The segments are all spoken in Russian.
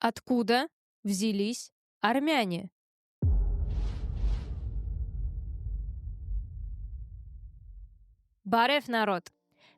Откуда взялись армяне? Барев, народ!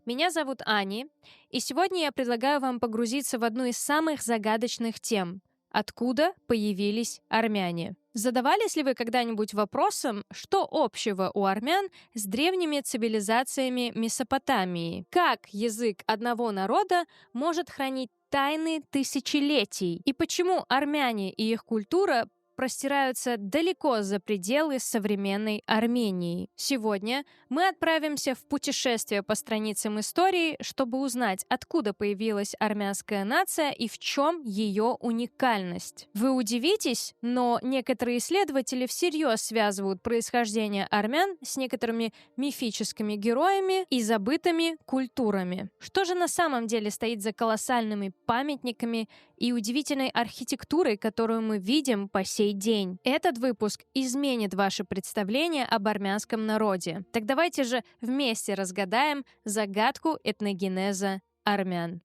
Меня зовут Ани, и сегодня я предлагаю вам погрузиться в одну из самых загадочных тем. Откуда появились армяне? Задавались ли вы когда-нибудь вопросом, что общего у армян с древними цивилизациями Месопотамии? Как язык одного народа может хранить тайны тысячелетий? И почему армяне и их культура простираются далеко за пределы современной Армении? Сегодня мы отправимся в путешествие по страницам истории, чтобы узнать, откуда появилась армянская нация и в чем ее уникальность. Вы удивитесь, но некоторые исследователи всерьез связывают происхождение армян с некоторыми мифическими героями и забытыми культурами. Что же на самом деле стоит за колоссальными памятниками и удивительной архитектурой, которую мы видим по сей день? Этот выпуск изменит ваше представление об армянском народе. Так давайте же вместе разгадаем загадку этногенеза армян.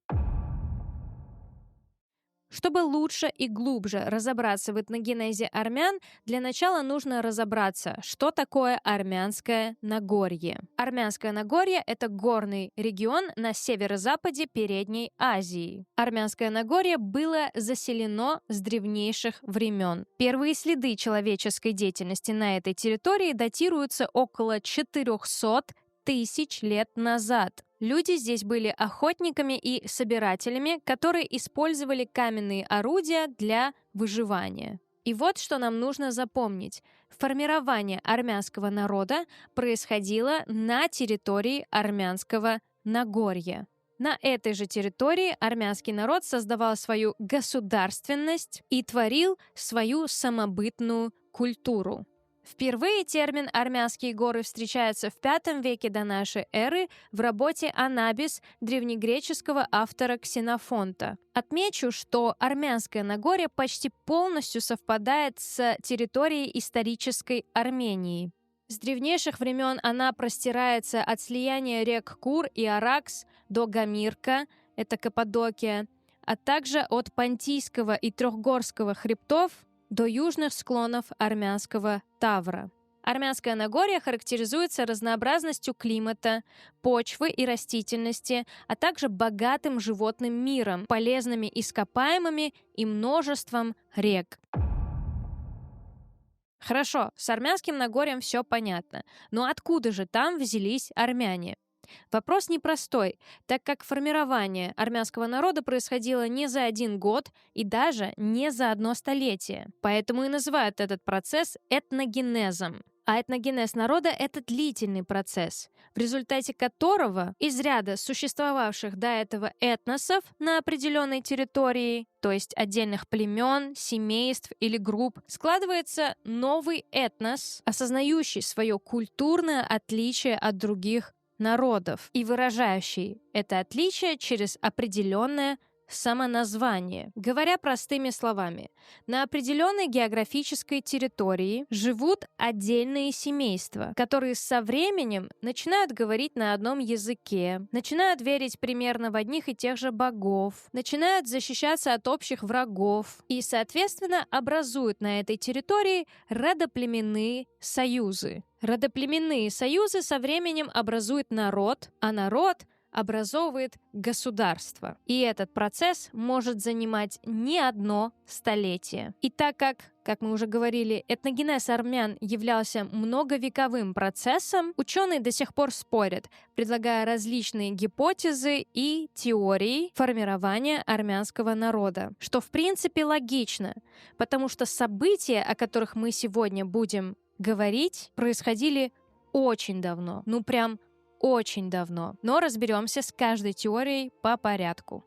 Чтобы лучше и глубже разобраться в этногенезе армян, для начала нужно разобраться, что такое Армянское Нагорье. Армянское Нагорье — это горный регион на северо-западе Передней Азии. Армянское Нагорье было заселено с древнейших времен. Первые следы человеческой деятельности на этой территории датируются около 400 тысяч лет назад. Люди здесь были охотниками и собирателями, которые использовали каменные орудия для выживания. И вот что нам нужно запомнить. Формирование армянского народа происходило на территории Армянского Нагорья. На этой же территории армянский народ создавал свою государственность и творил свою самобытную культуру. Впервые термин «армянские горы» встречается в V веке до нашей эры в работе «Анабис» древнегреческого автора Ксенофонта. Отмечу, что Армянское Нагорье почти полностью совпадает с территорией исторической Армении. С древнейших времен она простирается от слияния рек Кур и Аракс до Гамирка, это Каппадокия, а также от Понтийского и Трехгорского хребтов до южных склонов армянского Тавра. Армянское Нагорье характеризуется разнообразностью климата, почвы и растительности, а также богатым животным миром, полезными ископаемыми и множеством рек. Хорошо, с Армянским Нагорьем все понятно, но откуда же там взялись армяне? Вопрос непростой, так как формирование армянского народа происходило не за один год и даже не за одно столетие. Поэтому и называют этот процесс этногенезом. А этногенез народа — это длительный процесс, в результате которого из ряда существовавших до этого этносов на определенной территории, то есть отдельных племен, семейств или групп, складывается новый этнос, осознающий свое культурное отличие от других народов и выражающий это отличие через определенное самоназвание. Говоря простыми словами, на определенной географической территории живут отдельные семейства, которые со временем начинают говорить на одном языке, начинают верить примерно в одних и тех же богов, начинают защищаться от общих врагов и, соответственно, образуют на этой территории родоплеменные союзы. Родоплеменные союзы со временем образуют народ, а народ образовывает государство. И этот процесс может занимать не одно столетие. И так как мы уже говорили, этногенез армян являлся многовековым процессом, ученые до сих пор спорят, предлагая различные гипотезы и теории формирования армянского народа, что в принципе логично, потому что события, о которых мы сегодня будем говорить, происходили очень давно, прям очень давно. Но разберемся с каждой теорией по порядку.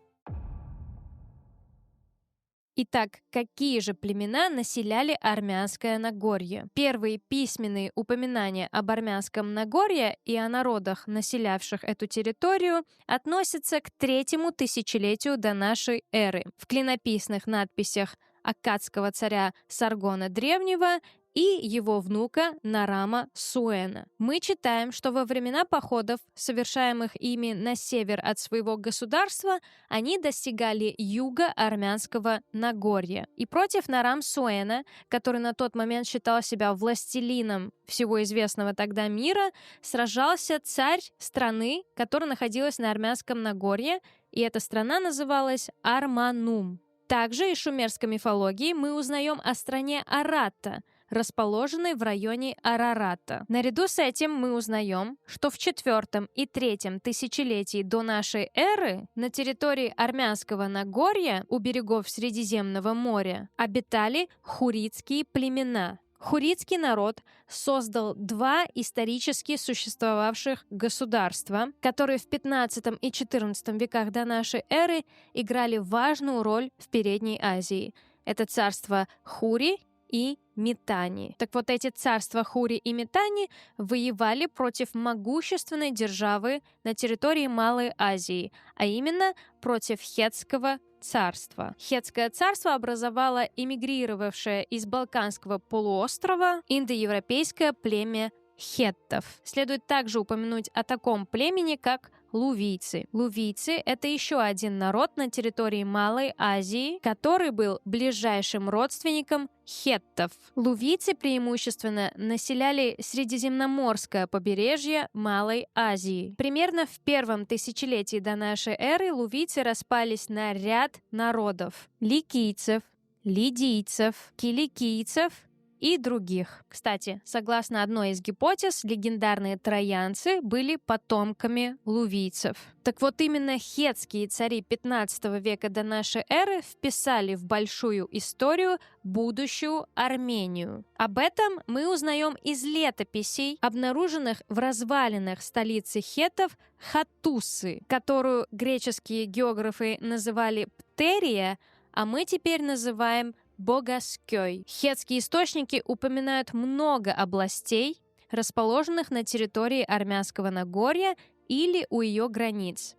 Итак, какие же племена населяли Армянское Нагорье? Первые письменные упоминания об Армянском Нагорье и о народах, населявших эту территорию, относятся к 3-му тысячелетию до нашей эры. В клинописных надписях аккадского царя Саргона Древнего и его внука Нарама Суэна. Мы читаем, что во времена походов, совершаемых ими на север от своего государства, они достигали юга армянского Нагорья. И против Нарам Суэна, который на тот момент считал себя властелином всего известного тогда мира, сражался царь страны, которая находилась на армянском Нагорье, и эта страна называлась Арманум. Также из шумерской мифологии мы узнаем о стране Аратта, расположенной в районе Арарата. Наряду с этим мы узнаем, что в IV и III тысячелетии до нашей эры на территории армянского Нагорья у берегов Средиземного моря обитали хуритские племена. Хуритский народ создал два исторически существовавших государства, которые в XV и XIV веках до нашей эры играли важную роль в Передней Азии. Это царство Хури и Митани. Так вот, эти царства Хури и Митани воевали против могущественной державы на территории Малой Азии, а именно против Хеттского царства. Хеттское царство образовало эмигрировавшее из Балканского полуострова индоевропейское племя хеттов. Следует также упомянуть о таком племени, как лувийцы. Лувийцы — это еще один народ на территории Малой Азии, который был ближайшим родственником хеттов. Лувийцы преимущественно населяли Средиземноморское побережье Малой Азии. Примерно в первом тысячелетии до нашей эры лувийцы распались на ряд народов: ликийцев, лидийцев, киликийцев и других. Кстати, согласно одной из гипотез, легендарные троянцы были потомками лувийцев. Так вот, именно хеттские цари XV века до нашей эры вписали в большую историю будущую Армению. Об этом мы узнаем из летописей, обнаруженных в развалинах столицы хеттов Хаттусы, которую греческие географы называли Птерия, а мы теперь называем Богаскёй. Хеттские источники упоминают много областей, расположенных на территории Армянского Нагорья или у ее границ.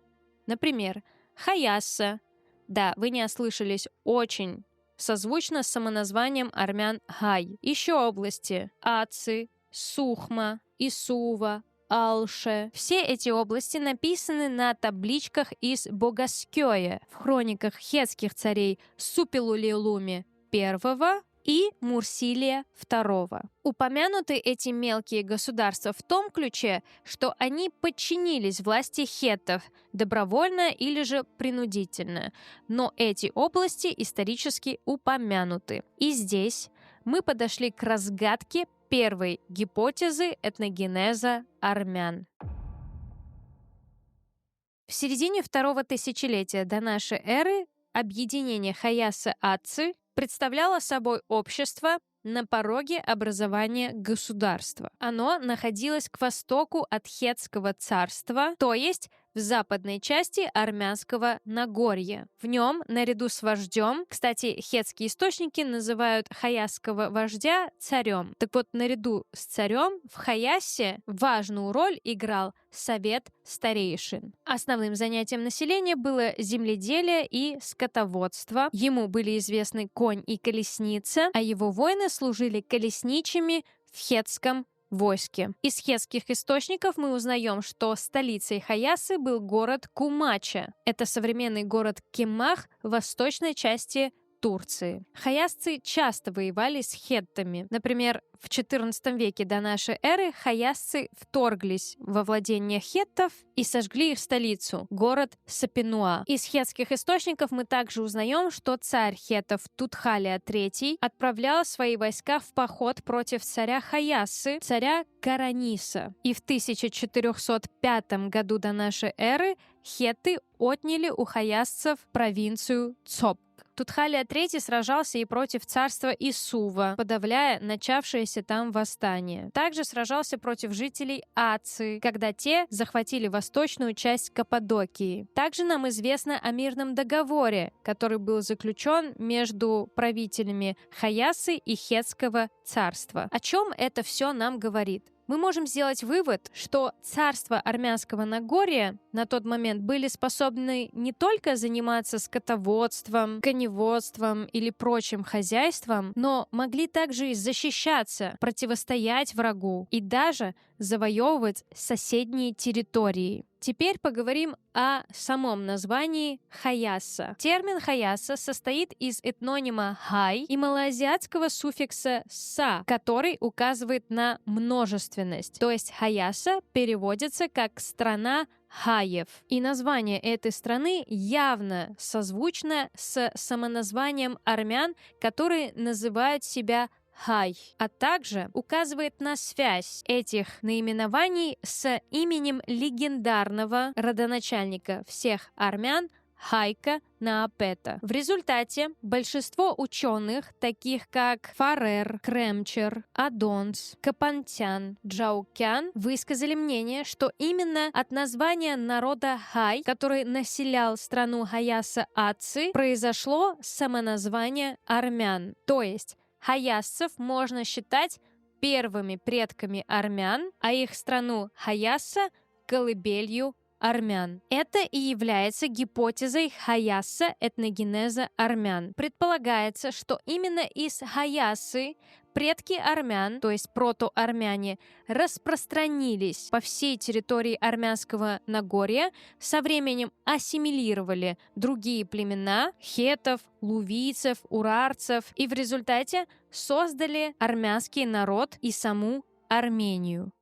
Например, Хаясса. Да, вы не ослышались, очень созвучно с самоназванием армян Хай. Еще области: Аци, Сухма, Исува, Алше. Все эти области написаны на табличках из Богаскёя в хрониках хеттских царей Супилулилуми I и Мурсилия II. Упомянуты эти мелкие государства в том ключе, что они подчинились власти хеттов добровольно или же принудительно, но эти области исторически упомянуты. И здесь мы подошли к разгадке первой гипотезы этногенеза армян. В середине второго тысячелетия до нашей эры объединение Хаяссы-Аци представляло собой общество на пороге образования государства. Оно находилось к востоку от Хеттского царства, то есть в западной части армянского Нагорья. В нем, наряду с вождем, кстати, хеттские источники называют хаясского вождя царем. Так вот, наряду с царем в Хаяссе важную роль играл совет старейшин. Основным занятием населения было земледелие и скотоводство. Ему были известны конь и колесница, а его воины служили колесничими в хеттском войске. Из хеттских источников мы узнаем, что столицей Хаяссы был город Кумача. Это современный город Кемах в восточной части Турции. Хаясцы часто воевали с хеттами. Например, в XIV веке до нашей эры хаясцы вторглись во владения хеттов и сожгли их столицу, город Сапинуа. Из хеттских источников мы также узнаем, что царь хеттов Тутхалия III отправлял свои войска в поход против царя Хаяссы, царя Караниса. И в 1405 году до нашей эры хетты отняли у хаясцев провинцию Цоп. Тутхалия III сражался и против царства Исува, подавляя начавшееся там восстание. Также сражался против жителей Аци, когда те захватили восточную часть Каппадокии. Также нам известно о мирном договоре, который был заключен между правителями Хаяссы и Хеттского царства. О чем это все нам говорит? Мы можем сделать вывод, что царства Армянского Нагорья на тот момент были способны не только заниматься скотоводством, коневодством или прочим хозяйством, но могли также и защищаться, противостоять врагу и даже завоевывать соседние территории. Теперь поговорим о самом названии Хаясса. Термин Хаясса состоит из этнонима «хай» и малоазиатского суффикса «са», который указывает на множественность. То есть Хаясса переводится как «страна Хаев». И название этой страны явно созвучно с самоназванием армян, которые называют себя Хай, а также указывает на связь этих наименований с именем легендарного родоначальника всех армян Хайка Наапета. В результате большинство ученых, таких как Фарер, Кремчер, Адонс, Капантян, Джаукян, высказали мнение, что именно от названия народа Хай, который населял страну Хаясса-Аци, произошло самоназвание армян. То есть хаяссов можно считать первыми предками армян, а их страну Хаясса — колыбелью армян. Это и является гипотезой Хаясса этногенеза армян. Предполагается, что именно из Хаяссы предки армян, то есть протоармяне, распространились по всей территории Армянского Нагорья, со временем ассимилировали другие племена — хетов, лувийцев, урарцев, и в результате создали армянский народ и саму Армению.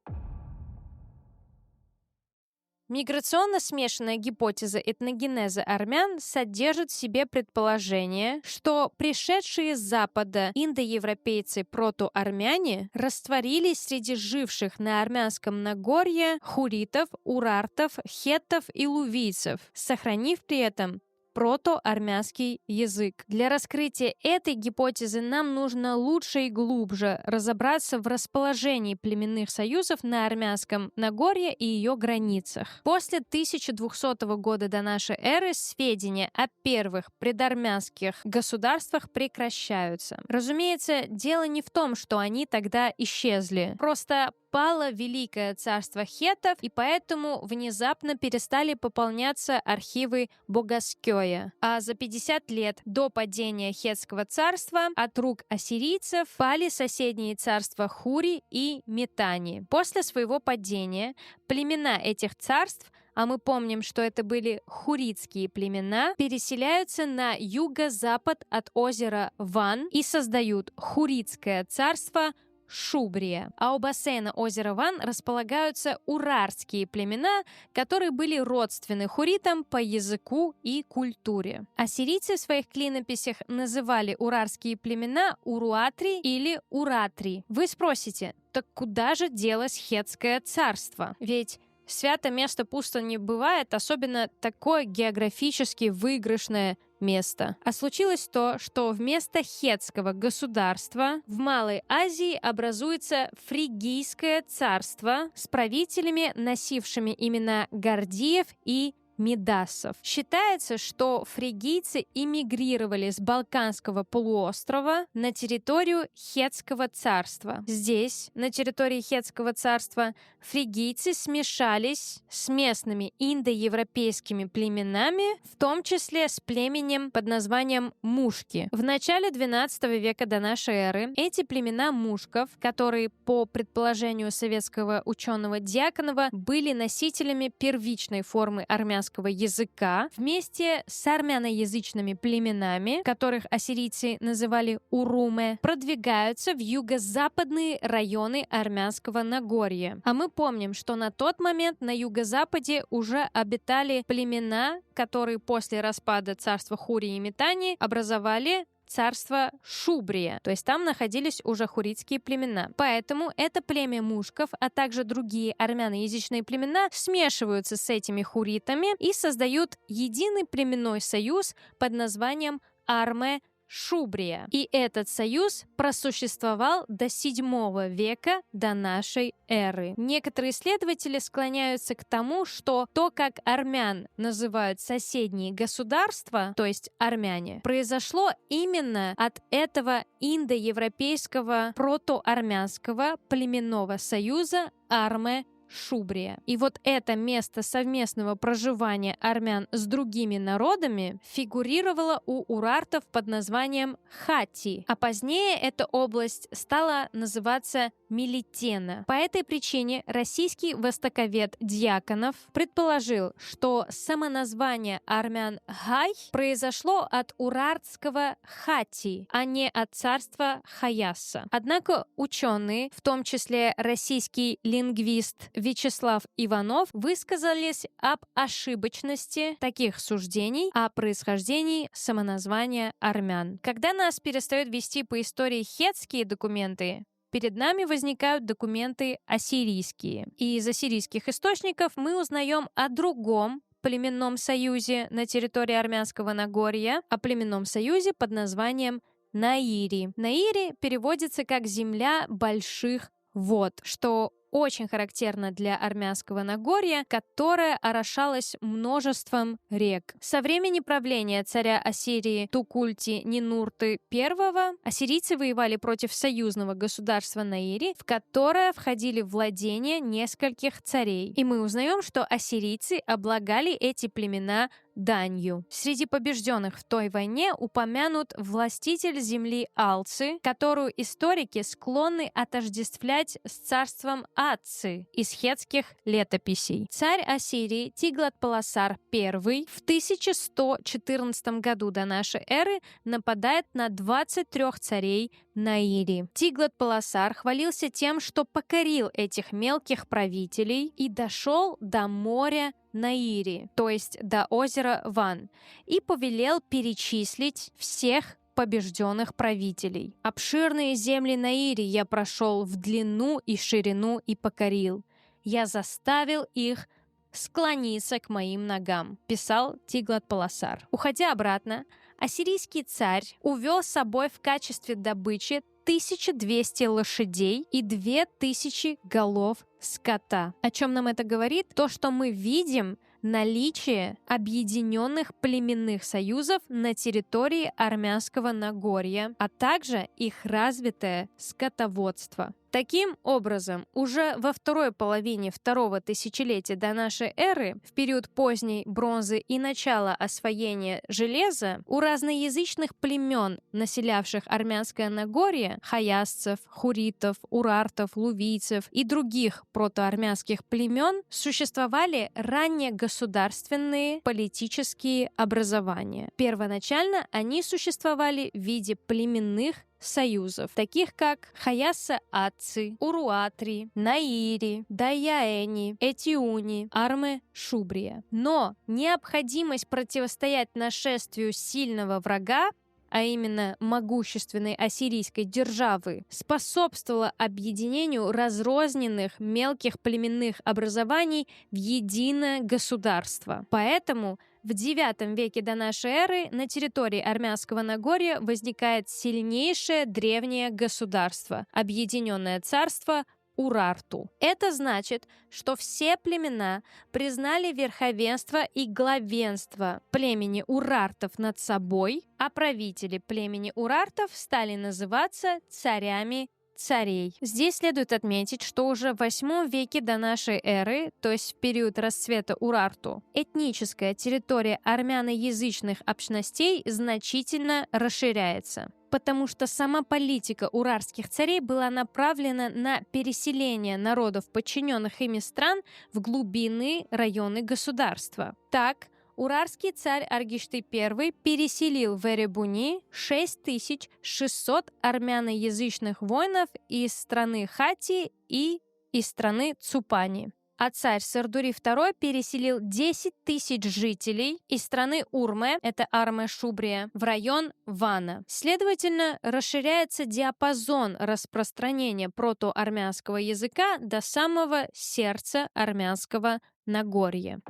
Миграционно смешанная гипотеза этногенеза армян содержит в себе предположение, что пришедшие с запада индоевропейцы-протоармяне растворились среди живших на Армянском Нагорье хуритов, урартов, хеттов и лувийцев, сохранив при этом протоармянский язык. Для раскрытия этой гипотезы нам нужно лучше и глубже разобраться в расположении племенных союзов на Армянском Нагорье и ее границах. После 1200 года до нашей эры сведения о первых предармянских государствах прекращаются. Разумеется, дело не в том, что они тогда исчезли. Просто пало Великое царство хеттов, и поэтому внезапно перестали пополняться архивы Богаскёя. А за 50 лет до падения хеттского царства от рук ассирийцев пали соседние царства Хури и Митани. После своего падения племена этих царств, а мы помним, что это были хуритские племена, переселяются на юго-запад от озера Ван и создают Хуритское царство Шубрия. А у бассейна озера Ван располагаются урарские племена, которые были родственны хуритам по языку и культуре. Ассирийцы в своих клинописях называли урарские племена Уруатри или Уратри. Вы спросите, так куда же делось хеттское царство? Ведь свято место пусто не бывает, особенно такое географически выигрышное место. А случилось то, что вместо хеттского государства в Малой Азии образуется Фригийское царство с правителями, носившими имена Гордиев и Мидасов. Считается, что фригийцы эмигрировали с Балканского полуострова на территорию Хеттского царства. Здесь, на территории Хеттского царства, фригийцы смешались с местными индоевропейскими племенами, в том числе с племенем под названием Мушки. В начале XII века до нашей эры эти племена мушков, которые, по предположению советского ученого Дьяконова, были носителями первичной формы армянского языка, вместе с армяноязычными племенами, которых ассирийцы называли уруме, продвигаются в юго-западные районы Армянского Нагорья. А мы помним, что на тот момент на юго-западе уже обитали племена, которые после распада царства Хури и Митани образовали царство Шубрия, то есть там находились уже хуритские племена. Поэтому это племя мушков, а также другие армяноязычные племена смешиваются с этими хуритами и создают единый племенной союз под названием Арме Шубрия. И этот союз просуществовал до VII века до нашей эры. Некоторые исследователи склоняются к тому, что то, как армян называют соседние государства, то есть армяне, произошло именно от этого индоевропейского протоармянского племенного союза Арме-Шубрия. И вот это место совместного проживания армян с другими народами фигурировало у урартов под названием Хати, а позднее эта область стала называться Милитена. По этой причине российский востоковед Дьяконов предположил, что самоназвание армян Хай произошло от урартского Хати, а не от царства Хаяса. Однако ученые, в том числе российский лингвист Вячеслав Иванов, высказались об ошибочности таких суждений о происхождении самоназвания армян. Когда нас перестают вести по истории хеттские документы, перед нами возникают документы ассирийские. И из ассирийских источников мы узнаем о другом племенном союзе на территории Армянского Нагорья, о племенном союзе под названием Наири. Наири переводится как «земля больших вод», что очень характерно для Армянского Нагорья, которое орошалось множеством рек. Со времени правления царя Ассирии Тукульти-Нинурты I ассирийцы воевали против союзного государства Наири, в которое входили владения нескольких царей. И мы узнаем, что ассирийцы облагали эти племена данью. Среди побежденных в той войне упомянут властитель земли Алцы, которую историки склонны отождествлять с царством Атцы из хеттских летописей. Царь Ассирии Тиглат-Пилесар I в 1114 году до нашей эры нападает на 23 царей Наири. Тиглат-Пилесар хвалился тем, что покорил этих мелких правителей и дошел до моря Наири, то есть до озера Ван, и повелел перечислить всех побежденных правителей. «Обширные земли Наири я прошел в длину и ширину и покорил. Я заставил их склониться к моим ногам», писал Тиглат-Пилесар. Уходя обратно, ассирийский царь увел с собой в качестве добычи 1200 лошадей и 2000 голов скота. О чем нам это говорит? То, что мы видим наличие объединенных племенных союзов на территории Армянского Нагорья, а также их развитое скотоводство. Таким образом, уже во второй половине второго тысячелетия до нашей эры, в период поздней бронзы и начала освоения железа, у разноязычных племен, населявших Армянское Нагорье, хаясцев, хуритов, урартов, лувийцев и других протоармянских племен, существовали ранее государственные политические образования. Первоначально они существовали в виде племенных союзов, таких как Хаяса-Атцы, Уруатри, Наири, Даяэни, Этиуни, Арме-Шубрия. Но необходимость противостоять нашествию сильного врага, а именно могущественной ассирийской державы, способствовала объединению разрозненных мелких племенных образований в единое государство. Поэтому в IX веке до нашей эры на территории Армянского Нагорья возникает сильнейшее древнее государство, объединенное царство Урарту. Это значит, что все племена признали верховенство и главенство племени урартов над собой, а правители племени урартов стали называться царями царей. Здесь следует отметить, что уже в VIII веке до нашей эры, то есть в период расцвета Урарту, этническая территория армяноязычных общностей значительно расширяется, потому что сама политика урарских царей была направлена на переселение народов подчиненных ими стран в глубинные районы государства. Так, урарский царь Аргишты I переселил в Эребуни 6600 армяноязычных воинов из страны Хати и из страны Цупани. А царь Сардури II переселил 10 тысяч жителей из страны Урме, это Арме-Шубрия, в район Вана. Следовательно, расширяется диапазон распространения протоармянского языка до самого сердца Армянского Нагорья.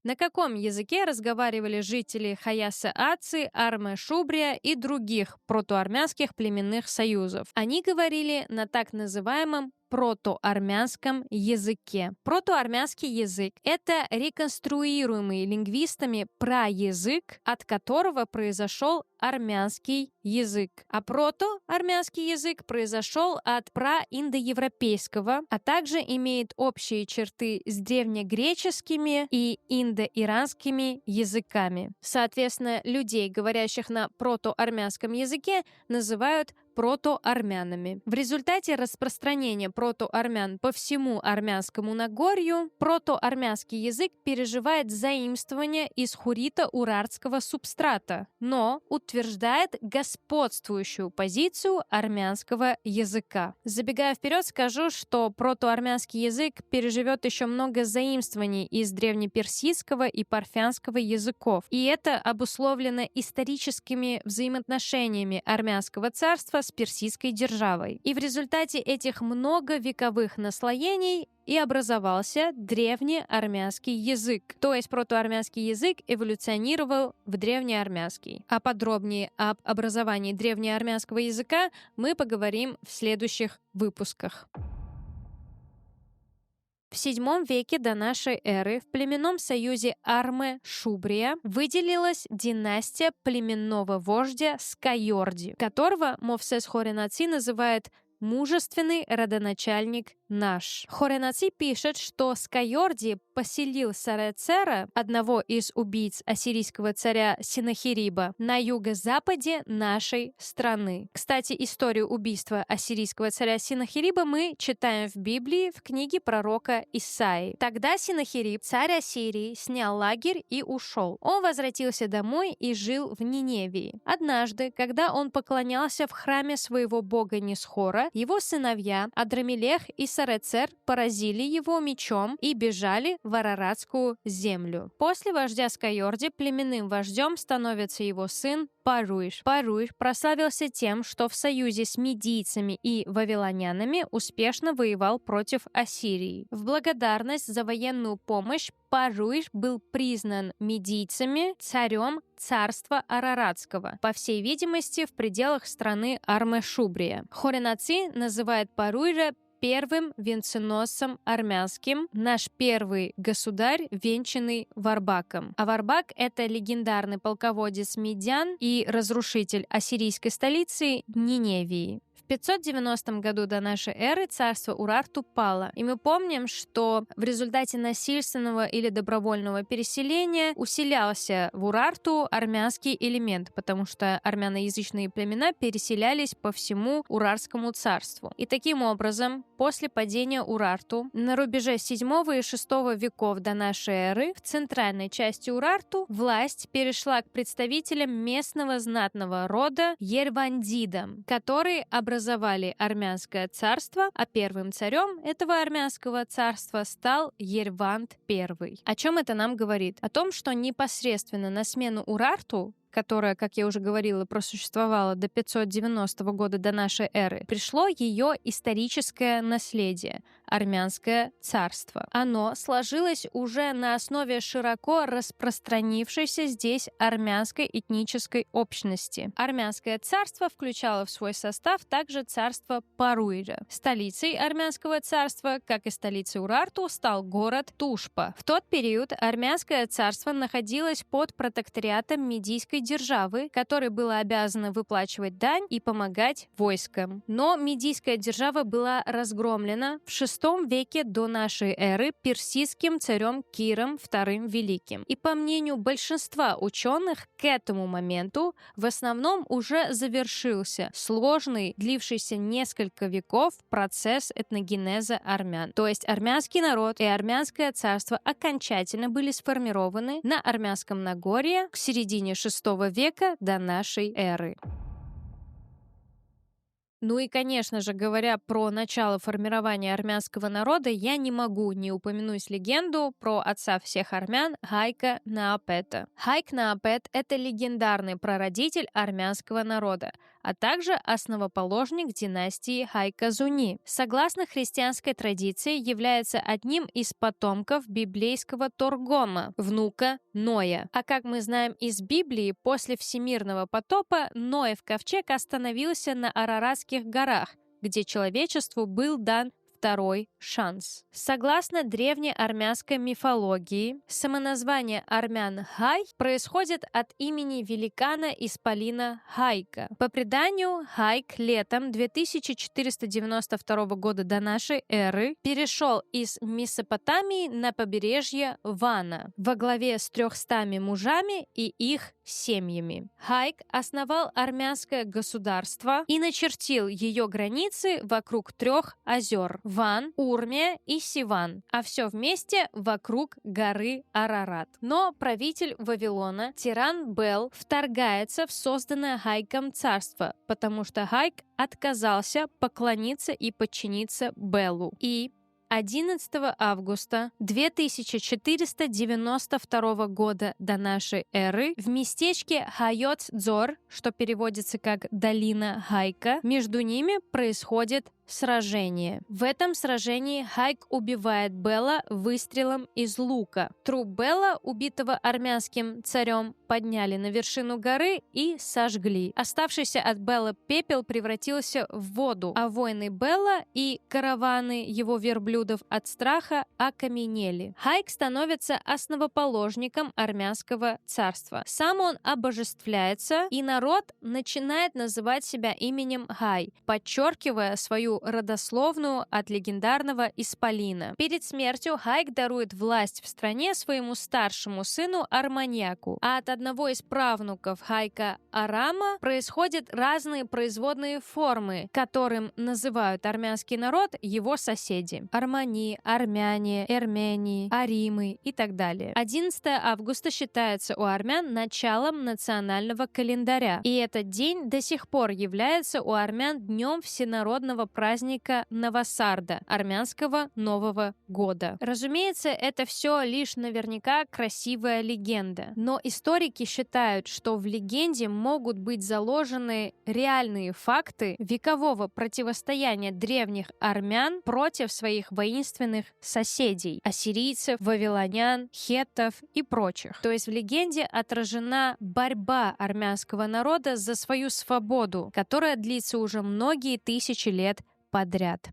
На каком языке разговаривали жители Хаяса-Аци, Арме-Шубрия и других протоармянских племенных союзов? Они говорили на так называемом протоармянском языке. Протоармянский язык — это реконструируемый лингвистами праязык, от которого произошел армянский язык. А протоармянский язык произошел от праиндоевропейского, а также имеет общие черты с древнегреческими и индоиранскими языками. Соответственно, людей, говорящих на протоармянском языке, называют протоармянами. В результате распространения протоармян по всему Армянскому Нагорью протоармянский язык переживает заимствование из хурито-урартского субстрата, но утверждает господствующую позицию армянского языка. Забегая вперед, скажу, что протоармянский язык переживет еще много заимствований из древнеперсидского и парфянского языков, и это обусловлено историческими взаимоотношениями армянского царства с персидской державой. И в результате этих многовековых наслоений и образовался древнеармянский язык. То есть протоармянский язык эволюционировал в древнеармянский. А подробнее об образовании древнеармянского языка мы поговорим в следующих выпусках. В VII веке до нашей эры в племенном союзе Арме-Шубрия выделилась династия племенного вождя Скайорди, которого Мовсес Хоренаци называет «мужественный родоначальник наш». Хоренаци пишет, что Скайорди поселил Сарецера, одного из убийц ассирийского царя Синахириба, на юго-западе нашей страны. Кстати, историю убийства ассирийского царя Синахириба мы читаем в Библии в книге пророка Исаии. Тогда Синахириб, царь Ассирии, снял лагерь и ушел. Он возвратился домой и жил в Ниневии. Однажды, когда он поклонялся в храме своего бога Нисхора, его сыновья Адрамелех и Сарецер поразили его мечом и бежали в Араратскую землю. После вождя Скайорди племенным вождем становится его сын Паруиш. Паруиш прославился тем, что в союзе с медийцами и вавилонянами успешно воевал против Ассирии. В благодарность за военную помощь Паруиш был признан медийцами царем царства Араратского, по всей видимости, в пределах страны Арме-Шубрия. Хоренаци называет Паруиша первым венценосцем армянским, наш первый государь, венчанный Варбаком. А Варбак — это легендарный полководец медян и разрушитель ассирийской столицы Ниневии. В 590 году до нашей эры царство Урарту пало, и мы помним, что в результате насильственного или добровольного переселения усилялся в Урарту армянский элемент, потому что армяноязычные племена переселялись по всему Урартскому царству. И таким образом, после падения Урарту на рубеже 7 и 6 веков до нашей эры в центральной части Урарту власть перешла к представителям местного знатного рода Ервандидам, которые образовали армянское царство, а первым царем этого армянского царства стал Ерванд I. О чем это нам говорит? О том, что непосредственно на смену Урарту, которая, как я уже говорила, просуществовала до 590 года до нашей эры, пришло ее историческое наследие — армянское царство. Оно сложилось уже на основе широко распространившейся здесь армянской этнической общности. Армянское царство включало в свой состав также царство Паруиджа. Столицей армянского царства, как и столицей Урарту, стал город Тушпа. В тот период армянское царство находилось под протекториатом Медийской державы, которой было обязано выплачивать дань и помогать войскам. Но Медийская держава была разгромлена в VI веке до нашей эры персидским царем Киром II Великим. И по мнению большинства ученых, к этому моменту в основном уже завершился сложный, длившийся несколько веков процесс этногенеза армян. То есть армянский народ и армянское царство окончательно были сформированы на Армянском Нагорье к середине VI века до нашей эры. Ну и, конечно же, говоря про начало формирования армянского народа, я не могу не упомянуть легенду про отца всех армян Хайка Наапета. Хайк Наапет — это легендарный прародитель армянского народа. а также основоположник династии Хайказуни. Согласно христианской традиции, является одним из потомков библейского Торгома, внука Ноя. А как мы знаем из Библии, после всемирного потопа Ноев ковчег остановился на Араратских горах, где человечеству был дан второй шанс. Согласно древнеармянской мифологии, самоназвание армян Хай происходит от имени великана-исполина Хайка. По преданию, Хайк летом 2492 года до нашей эры перешел из Месопотамии на побережье Вана во главе с 300 мужами и их семьями. Хайк основал армянское государство и начертил ее границы вокруг 3 озер – Ван, Урмия и Сиван, а все вместе вокруг горы Арарат. Но правитель Вавилона, тиран Бел, вторгается в созданное Хайком царство, потому что Хайк отказался поклониться и подчиниться Белу. И 11 августа 2492 года до нашей эры в местечке Хайот-Дзор, что переводится как «долина Хайка», между ними происходит сражение. В этом сражении Хайк убивает Бела выстрелом из лука. Труп Бела, убитого армянским царем, подняли на вершину горы и сожгли. Оставшийся от Бела пепел превратился в воду, а воины Бела и караваны его верблюдов от страха окаменели. Хайк становится основоположником армянского царства. Сам он обожествляется, и народ начинает называть себя именем Хай, подчеркивая свою родословную от легендарного исполина. Перед смертью Хайк дарует власть в стране своему старшему сыну Арманьяку, а от одного из правнуков Хайка Арама происходят разные производные формы, которым называют армянский народ его соседи. Армани, армяне, эрмении, аримы и так далее. 11 августа считается у армян началом национального календаря, и этот день до сих пор является у армян днем всенародного праздника Навасарда, армянского Нового года. Разумеется, это все лишь наверняка красивая легенда, но историки считают, что в легенде могут быть заложены реальные факты векового противостояния древних армян против своих воинственных соседей – ассирийцев, вавилонян, хеттов и прочих. То есть в легенде отражена борьба армянского народа за свою свободу, которая длится уже многие тысячи лет подряд.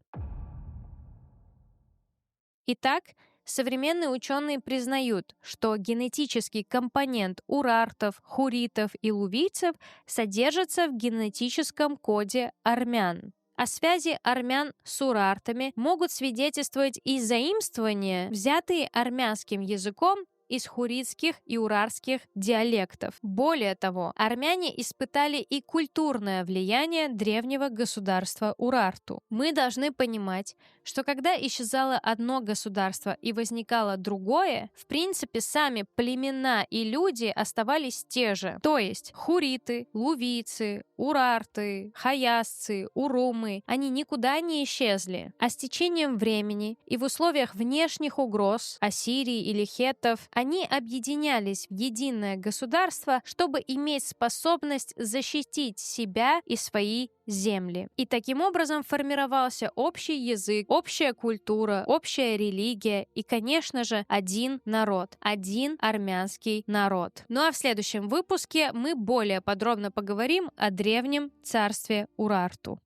Итак, современные ученые признают, что генетический компонент урартов, хуритов и лувийцев содержится в генетическом коде армян. О связи армян с урартами могут свидетельствовать и заимствования, взятые армянским языком из хуритских и урарских диалектов. Более того, армяне испытали и культурное влияние древнего государства Урарту. Мы должны понимать, что когда исчезало одно государство и возникало другое, в принципе, сами племена и люди оставались те же. То есть хуриты, лувийцы, урарты, хаясцы, урумы, они никуда не исчезли. А с течением времени и в условиях внешних угроз Ассирии или хеттов они объединялись в единое государство, чтобы иметь способность защитить себя и свои земли. И таким образом формировался общий язык, общая культура, общая религия и, конечно же, один народ, один армянский народ. Ну а в следующем выпуске мы более подробно поговорим о древнем царстве Урарту.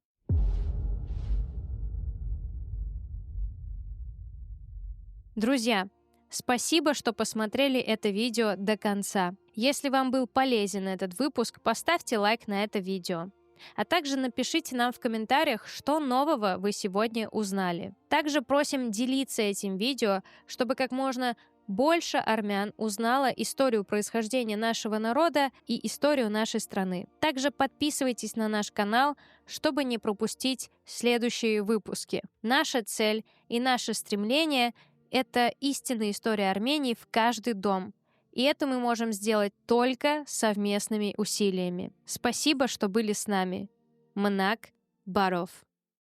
Друзья, спасибо, что посмотрели это видео до конца. Если вам был полезен этот выпуск, поставьте лайк на это видео. А также напишите нам в комментариях, что нового вы сегодня узнали. Также просим делиться этим видео, чтобы как можно больше армян узнало историю происхождения нашего народа и историю нашей страны. Также подписывайтесь на наш канал, чтобы не пропустить следующие выпуски. Наша цель и наше стремление — это истинная история Армении в каждый дом. И это мы можем сделать только совместными усилиями. Спасибо, что были с нами. Мнак Баров.